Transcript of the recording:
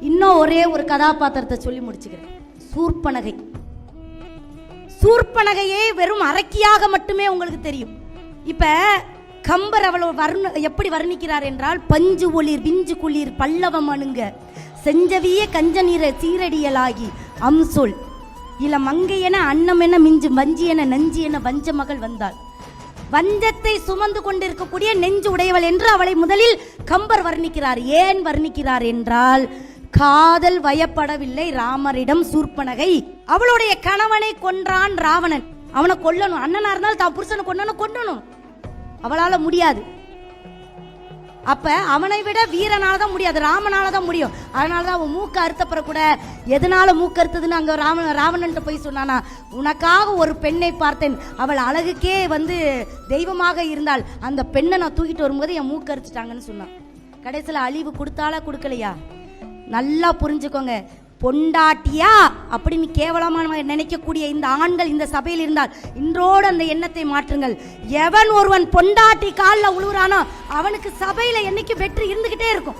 இன்னும் ஒரே ஒரு கதாபாத்திரத்தை சொல்லி முடிச்சுக்கிறேன். சூர்பனகை. சூர்பனகையே வெறும் அரக்கியாக மட்டுமே உங்களுக்கு தெரியும். இப்ப கம்பர் அவளை எப்படி வர்ணிக்கிறார் என்றால், பஞ்சு ஒளிர் விஞ்சு குளிர் பல்லவம் அணுங்க செஞ்சவிய கஞ்ச நீர சீரடியலாகி அம்சொல் இல மங்கை என அன்னம் என மிஞ்சு வஞ்சி என நஞ்சி என வஞ்ச மகள் வந்தாள். வஞ்சத்தை சுமந்து கொண்டிருக்கக்கூடிய நெஞ்சு உடையவள் என்று அவளை முதலில் கம்பர் வர்ணிக்கிறார். ஏன் வர்ணிக்கிறார் என்றால், காதல் வயப்படவில்லை ராமரிடம் சூர்பனகை. அவளுடைய கணவனை கொன்றான் ராவணன். அவனை கொல்லணும், அண்ணனா இருந்தால் தான் புருஷனை கொல்லணும், அவளால முடியாது. அப்ப அவனை விட வீரனால தான் முடியாது, ராமனால தான் முடியும். அதனாலதான் அவன் மூக்க அறுத்தப்பற கூட எதனால மூக்க அறுத்ததுன்னு அங்க ராவணன்ட்ட போய் சொன்னானா, உனக்காக ஒரு பெண்ணை பார்த்தேன், அவள் அழகுக்கே தெய்வமாக இருந்தால், அந்த பெண்ணை நான் தூக்கிட்டு வரும்போது என் மூக்க அறுத்துட்டாங்கன்னு சொன்னான். கடைசியில் அழிவு கொடுத்தாலா கொடுக்கலையா? நல்லா புரிஞ்சுக்கோங்க. பொண்டாட்டியா அப்படின்னு கேவலமாக நினைக்கக்கூடிய இந்த ஆண்கள் இந்த சபையில் இருந்தால் இன்றோடு அந்த எண்ணத்தை மாற்றுங்கள். எவன் ஒருவன் பொண்டாட்டி காலில் உழுவுறானோ அவனுக்கு சபையில என்னைக்கு வெற்றி இருந்துகிட்டே இருக்கும்.